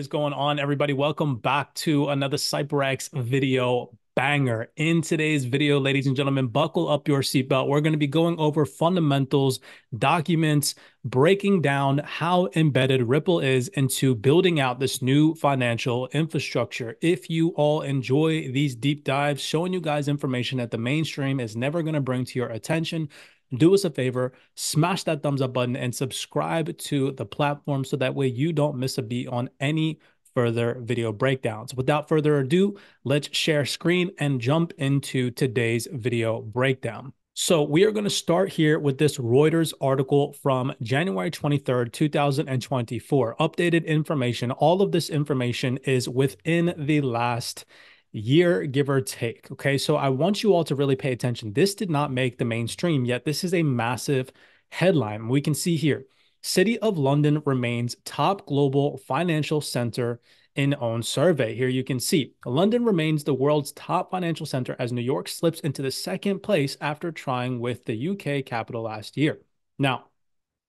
is going on, everybody? Welcome back to another CYPRX video banger. In today's video, ladies and gentlemen, buckle up your seatbelt. We're going to be going over fundamentals, documents, breaking down how embedded Ripple is into building out this new financial infrastructure. If you all enjoy these deep dives, showing you guys information that the mainstream is never going to bring to your attention, do us a favor, smash that thumbs up button and subscribe to the platform so that way you don't miss a beat on any further video breakdowns. Without further ado, let's share screen and jump into today's video breakdown. So we are going to start here with this Reuters article from January 23rd, 2024. Updated information. All of this information is within the last year, give or take. Okay, so I want you all to really pay attention. This did not make the mainstream yet. This is a massive headline. We can see here, City of London remains top global financial center in own survey. Here you can see London remains the world's top financial center as New York slips into the second place after trying with the UK capital last year. Now,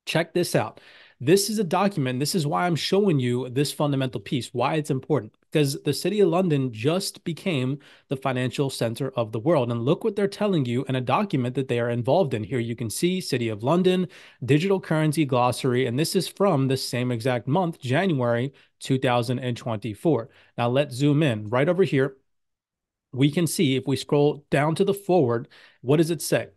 check this out. This is a document. This is why I'm showing you this fundamental piece, why it's important, because the City of London just became the financial center of the world. And look what they're telling you in a document that they are involved in. Here you can see City of London, digital currency glossary, and this is from the same exact month, January 2024. Now let's zoom in right over here. We can see if we scroll down to the forward, what does it say?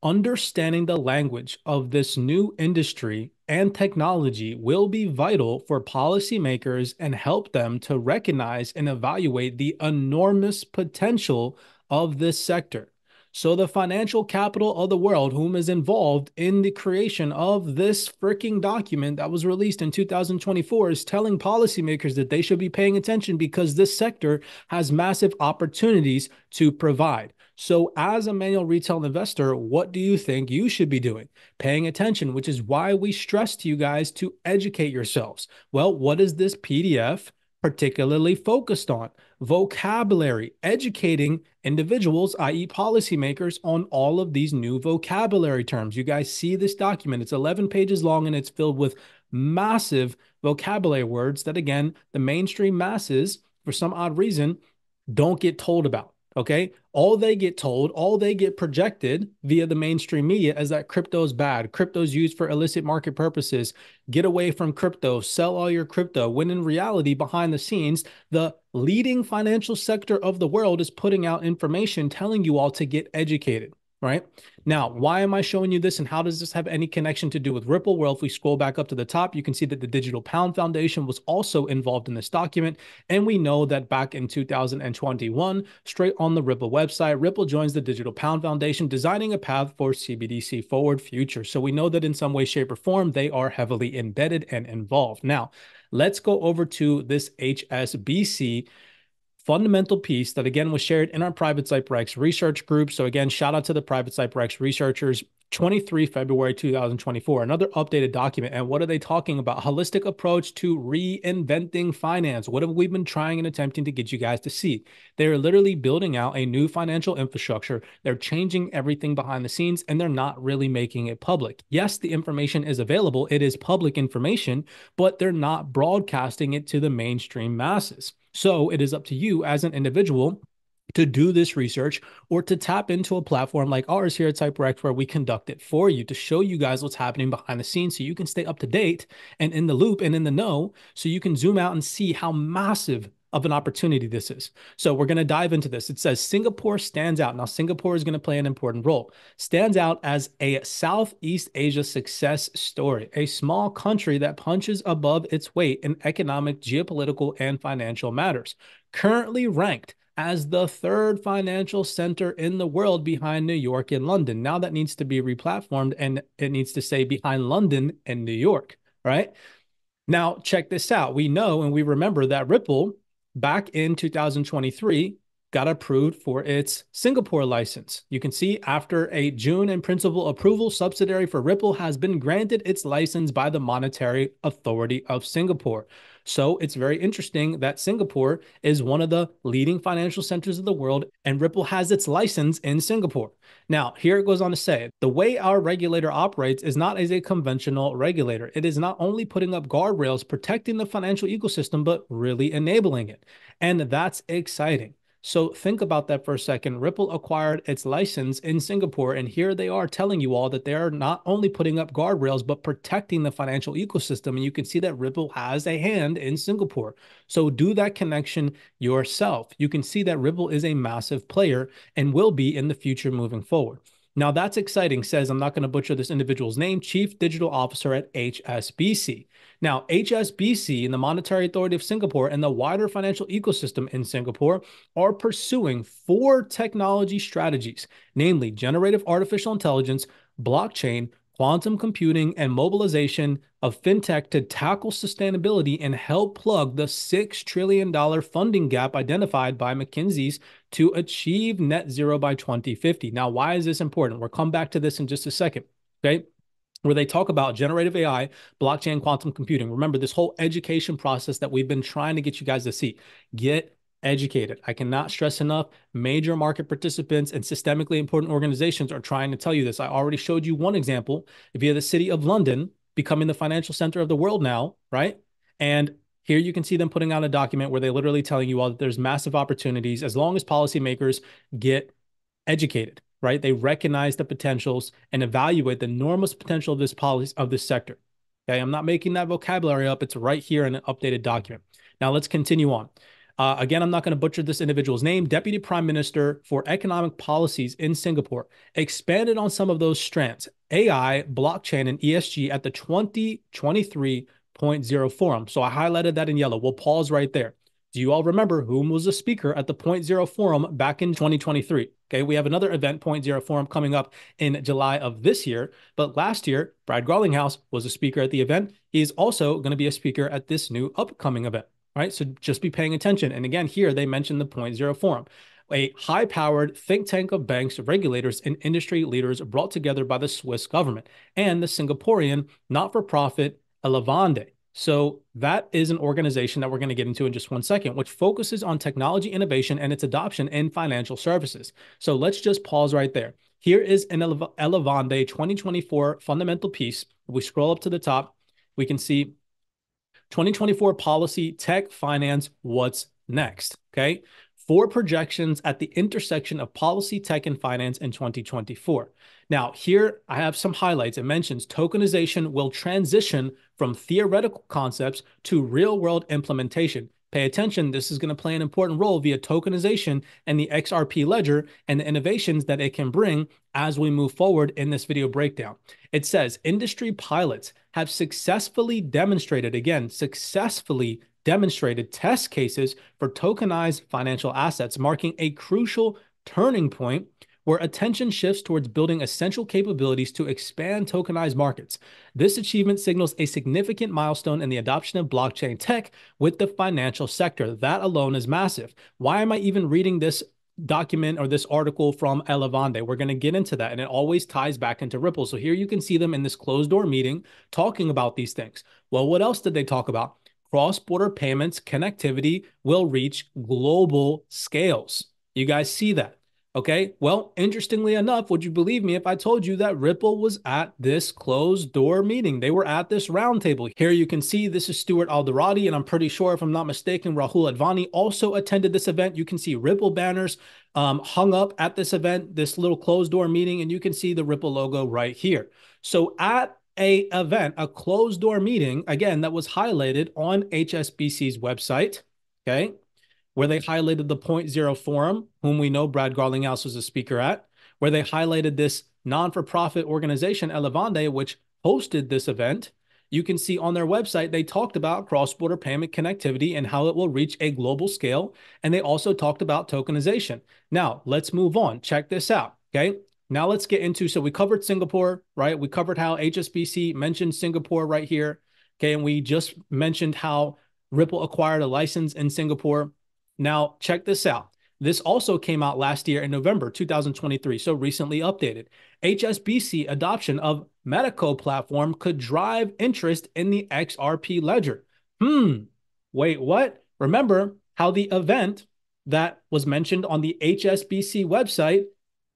Understanding the language of this new industry and technology will be vital for policymakers and help them to recognize and evaluate the enormous potential of this sector. So the financial capital of the world, whom is involved in the creation of this freaking document that was released in 2024, is telling policymakers that they should be paying attention because this sector has massive opportunities to provide. So as a manual retail investor, what do you think you should be doing? Paying attention, which is why we stress to you guys to educate yourselves. Well, what is this PDF particularly focused on? Vocabulary, educating individuals, i.e. policymakers, on all of these new vocabulary terms. You guys see this document. It's 11 pages long and it's filled with massive vocabulary words that, again, the mainstream masses, for some odd reason, don't get told about. Okay, all they get told, all they get projected via the mainstream media is that crypto is bad. Crypto is used for illicit market purposes. Get away from crypto, sell all your crypto. When in reality, behind the scenes, the leading financial sector of the world is putting out information telling you all to get educated. Right now, why am I showing you this and how does this have any connection to do with Ripple? Well, if we scroll back up to the top, you can see that the Digital Pound Foundation was also involved in this document. And we know that back in 2021, straight on the Ripple website, Ripple joins the Digital Pound Foundation, designing a path for CBDC forward future. So we know that in some way, shape, or form, they are heavily embedded and involved. Now, let's go over to this HSBC fundamental piece that, again, was shared in our private CYPRX research group. So again, shout out to the private CYPRX researchers. 23 February 2024, another updated document. And what are they talking about? Holistic approach to reinventing finance. What have we been trying and attempting to get you guys to see? They're literally building out a new financial infrastructure. They're changing everything behind the scenes and they're not really making it public. Yes, the information is available. It is public information, but they're not broadcasting it to the mainstream masses. So it is up to you as an individual to do this research or to tap into a platform like ours here at CYPRX where we conduct it for you to show you guys what's happening behind the scenes so you can stay up to date and in the loop and in the know so you can zoom out and see how massive of an opportunity this is. So we're going to dive into this. It says Singapore stands out. Now, Singapore is going to play an important role. Stands out as a Southeast Asia success story, a small country that punches above its weight in economic, geopolitical, and financial matters. Currently ranked as the third financial center in the world behind New York and London. Now that needs to be replatformed and it needs to say behind London and New York, right? Now, check this out. We know and we remember that Ripple back in 2023 got approved for its Singapore license. You can see after a June in principle approval, subsidiary for Ripple has been granted its license by the Monetary Authority of Singapore. So it's very interesting that Singapore is one of the leading financial centers of the world, and Ripple has its license in Singapore. Now, here it goes on to say, the way our regulator operates is not as a conventional regulator. It is not only putting up guardrails protecting the financial ecosystem, but really enabling it. And that's exciting. So think about that for a second. Ripple acquired its license in Singapore, and here they are telling you all that they're not only putting up guardrails, but protecting the financial ecosystem. And you can see that Ripple has a hand in Singapore. So do that connection yourself. You can see that Ripple is a massive player and will be in the future moving forward. Now that's exciting, says, I'm not going to butcher this individual's name, Chief Digital Officer at HSBC. Now, HSBC and the Monetary Authority of Singapore and the wider financial ecosystem in Singapore are pursuing 4 technology strategies, namely generative artificial intelligence, blockchain, quantum computing, and mobilization of fintech to tackle sustainability and help plug the $6 trillion funding gap identified by McKinsey's to achieve net zero by 2050. Now, why is this important? We'll come back to this in just a second, okay? Where they talk about generative AI, blockchain, quantum computing. Remember this whole education process that we've been trying to get you guys to see. Get educated. I cannot stress enough. Major market participants and systemically important organizations are trying to tell you this. I already showed you one example via the city of London becoming the financial center of the world now, right? And here you can see them putting out a document where they're literally telling you all that there's massive opportunities as long as policymakers get educated, right? They recognize the potentials and evaluate the enormous potential of this policy of this sector. Okay, I'm not making that vocabulary up. It's right here in an updated document. Now let's continue on. Again, I'm not going to butcher this individual's name. Deputy Prime Minister for Economic Policies in Singapore expanded on some of those strands, AI, blockchain, and ESG at the 2023.0 forum. So I highlighted that in yellow. We'll pause right there. Do you all remember who was a speaker at the .0 forum back in 2023? Okay, we have another event, .0 forum, coming up in July of this year. But last year, Brad Garlinghouse was a speaker at the event. He's also going to be a speaker at this new upcoming event. Right, so just be paying attention. And again, here they mentioned the .0 forum, a high-powered think tank of banks, regulators, and industry leaders brought together by the Swiss government and the Singaporean not-for-profit Elevande. So that is an organization that we're going to get into in just one second, which focuses on technology innovation and its adoption in financial services. So let's just pause right there. Here is an Elevande 2024 fundamental piece. If we scroll up to the top, we can see 2024 policy, tech, finance, what's next? Okay. 4 projections at the intersection of policy, tech, and finance in 2024. Now, here I have some highlights. It mentions tokenization will transition from theoretical concepts to real-world implementation. Pay attention, this is going to play an important role via tokenization and the XRP ledger and the innovations that it can bring as we move forward in this video breakdown. It says industry pilots have successfully demonstrated test cases for tokenized financial assets, marking a crucial turning point where attention shifts towards building essential capabilities to expand tokenized markets. This achievement signals a significant milestone in the adoption of blockchain tech with the financial sector. That alone is massive. Why am I even reading this document or this article from Elevande? We're going to get into that, and it always ties back into Ripple. So here you can see them in this closed door meeting talking about these things. Well, what else did they talk about? Cross-border payments connectivity will reach global scales. You guys see that? Okay, well, interestingly enough, would you believe me if I told you that Ripple was at this closed door meeting? They were at this roundtable. Here you can see this is Stuart Alderati, and I'm pretty sure, if I'm not mistaken, Rahul Advani also attended this event. You can see Ripple banners hung up at this event, this little closed door meeting, and you can see the Ripple logo right here. So at a closed door meeting, again, that was highlighted on HSBC's website, okay, where they highlighted the .0 forum, whom we know Brad Garlinghouse was a speaker at, where they highlighted this non-for-profit organization, Elevande, which hosted this event. You can see on their website, they talked about cross-border payment connectivity and how it will reach a global scale. And they also talked about tokenization. Now, let's move on. Check this out, okay? Now let's get into, so we covered Singapore, right? We covered how HSBC mentioned Singapore right here, okay? And we just mentioned how Ripple acquired a license in Singapore. Now, check this out. This also came out last year in November 2023, so recently updated. HSBC adoption of Medico platform could drive interest in the XRP ledger. Wait, what? Remember how the event that was mentioned on the HSBC website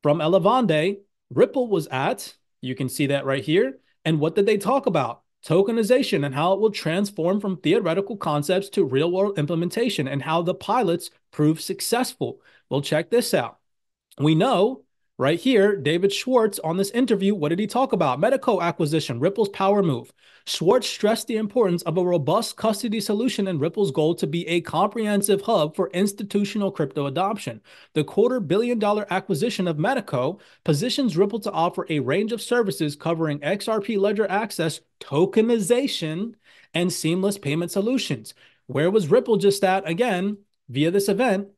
from Elevande, Ripple was at? You can see that right here. And what did they talk about? Tokenization and how it will transform from theoretical concepts to real world implementation and how the pilots proved successful. Well, check this out. We know right here, David Schwartz on this interview, what did he talk about? Medico acquisition, Ripple's power move. Schwartz stressed the importance of a robust custody solution and Ripple's goal to be a comprehensive hub for institutional crypto adoption. The $250 million acquisition of Medico positions Ripple to offer a range of services covering XRP ledger access, tokenization, and seamless payment solutions. Where was Ripple just at again via this event?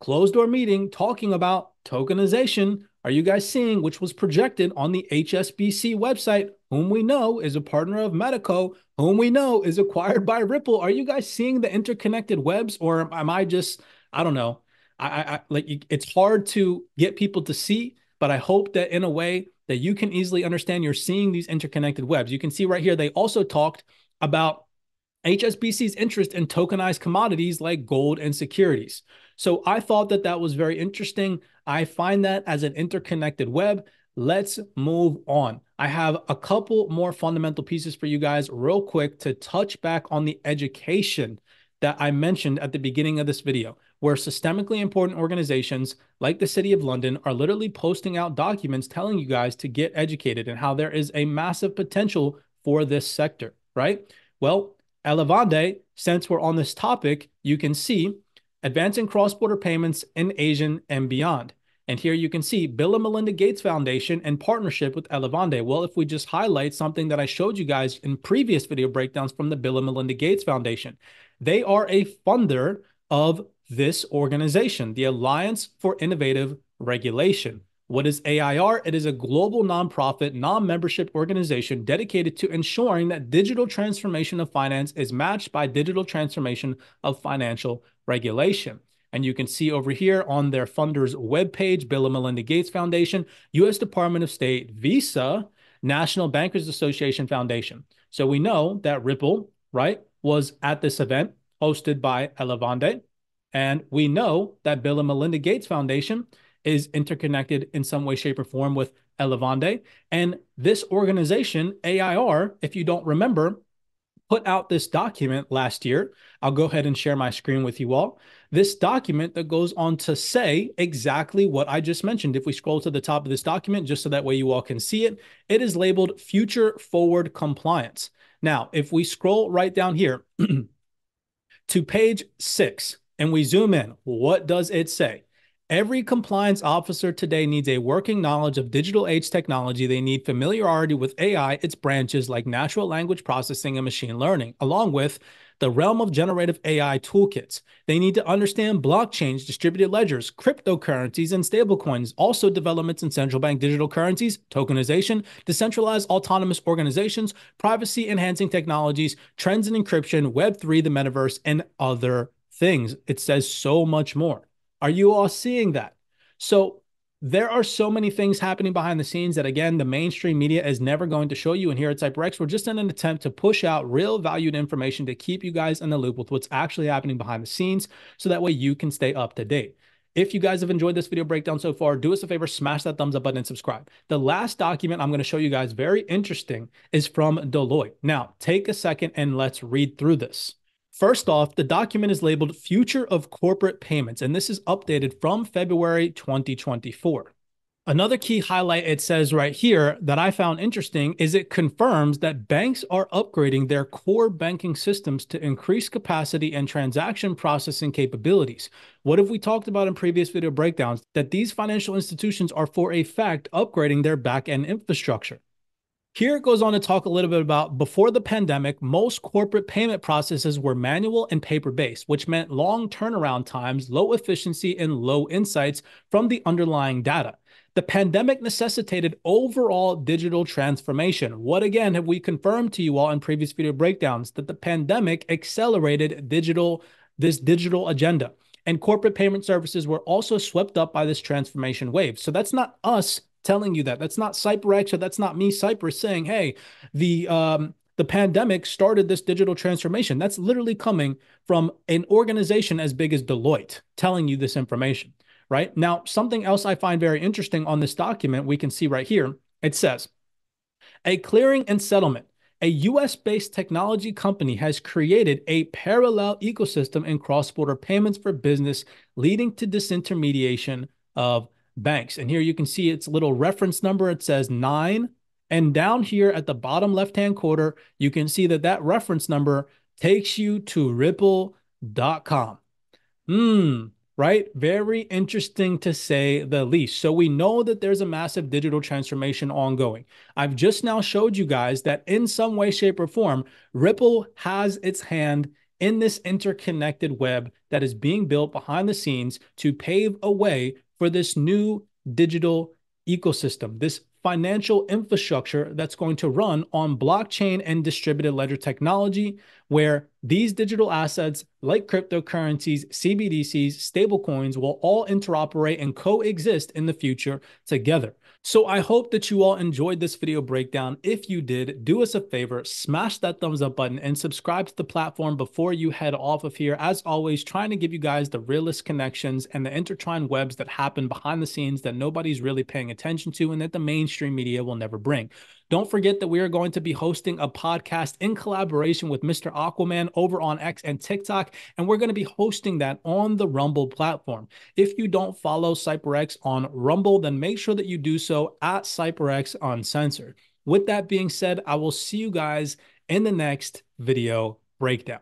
Closed door meeting talking about tokenization. Are you guys seeing which was projected on the HSBC website, whom we know is a partner of Medico, whom we know is acquired by Ripple? Are you guys seeing the interconnected webs, or am I just, I don't know. I like it's hard to get people to see, but I hope that in a way that you can easily understand, you're seeing these interconnected webs. You can see right here, they also talked about HSBC's interest in tokenized commodities like gold and securities. So I thought that that was very interesting. I find that as an interconnected web. Let's move on. I have a couple more fundamental pieces for you guys real quick to touch back on the education that I mentioned at the beginning of this video, where systemically important organizations like the City of London are literally posting out documents telling you guys to get educated and how there is a massive potential for this sector, right? Well, Elevande, since we're on this topic, you can see advancing cross-border payments in Asian and beyond. And here you can see Bill and Melinda Gates Foundation in partnership with Elevande. Well, if we just highlight something that I showed you guys in previous video breakdowns from the Bill and Melinda Gates Foundation, they are a funder of this organization, the Alliance for Innovative Regulation. What is AIR? It is a global nonprofit, non-membership organization dedicated to ensuring that digital transformation of finance is matched by digital transformation of financial regulation. And you can see over here on their funders webpage, Bill and Melinda Gates Foundation, U.S. Department of State, Visa, National Bankers Association Foundation. So we know that Ripple, right, was at this event hosted by Elevande. And we know that Bill and Melinda Gates Foundation is interconnected in some way, shape, or form with Elevande. And this organization, AIR, if you don't remember, put out this document last year. I'll go ahead and share my screen with you all. This document that goes on to say exactly what I just mentioned. If we scroll to the top of this document, just so that way you all can see it, it is labeled Future Forward Compliance. Now, if we scroll right down here to page 6 and we zoom in, what does it say? Every compliance officer today needs a working knowledge of digital age technology. They need familiarity with AI, its branches like natural language processing and machine learning, along with the realm of generative AI toolkits. They need to understand blockchains, distributed ledgers, cryptocurrencies, and stablecoins, also developments in central bank digital currencies, tokenization, decentralized autonomous organizations, privacy-enhancing technologies, trends in encryption, Web3, the metaverse, and other things. It says so much more. Are you all seeing that? So there are so many things happening behind the scenes that, again, the mainstream media is never going to show you. And here at CYPRX, we're just in an attempt to push out real valued information to keep you guys in the loop with what's actually happening behind the scenes, so that way you can stay up to date. If you guys have enjoyed this video breakdown so far, do us a favor, smash that thumbs up button and subscribe. The last document I'm going to show you guys, very interesting, is from Deloitte. Now, take a second and let's read through this. First off, the document is labeled Future of Corporate Payments, and this is updated from February 2024. Another key highlight it says right here that I found interesting is it confirms that banks are upgrading their core banking systems to increase capacity and transaction processing capabilities. What have we talked about in previous video breakdowns? That these financial institutions are for a fact upgrading their back-end infrastructure. Here it goes on to talk a little bit about before the pandemic, most corporate payment processes were manual and paper-based, which meant long turnaround times, low efficiency, and low insights from the underlying data. The pandemic necessitated overall digital transformation. What again have we confirmed to you all in previous video breakdowns? That the pandemic accelerated this digital agenda. And corporate payment services were also swept up by this transformation wave. So that's not us telling you that. That's not CYPRX, or that's not me, Cypress, saying, hey, the The pandemic started this digital transformation. That's literally coming from an organization as big as Deloitte telling you this information, right? Now, something else I find very interesting on this document, we can see right here, it says, a clearing and settlement. A US-based technology company has created a parallel ecosystem in cross-border payments for business, leading to disintermediation of banks. And here you can see its little reference number. It says 9. And down here at the bottom left-hand corner, you can see that that reference number takes you to ripple.com. Right? Very interesting to say the least. So we know that there's a massive digital transformation ongoing. I've just now showed you guys that in some way, shape, or form, Ripple has its hand in this interconnected web that is being built behind the scenes to pave a way for this new digital ecosystem, this financial infrastructure that's going to run on blockchain and distributed ledger technology, where these digital assets like cryptocurrencies, CBDCs, stablecoins will all interoperate and coexist in the future together. So I hope that you all enjoyed this video breakdown. If you did, do us a favor, smash that thumbs up button and subscribe to the platform before you head off of here. As always, trying to give you guys the realest connections and the intertwined webs that happen behind the scenes that nobody's really paying attention to and that the mainstream media will never bring. Don't forget that we are going to be hosting a podcast in collaboration with Mr. Aquaman over on X and TikTok, and we're going to be hosting that on the Rumble platform. If you don't follow CYPRX on Rumble, then make sure that you do so at CYPRX Uncensored. With that being said, I will see you guys in the next video breakdown.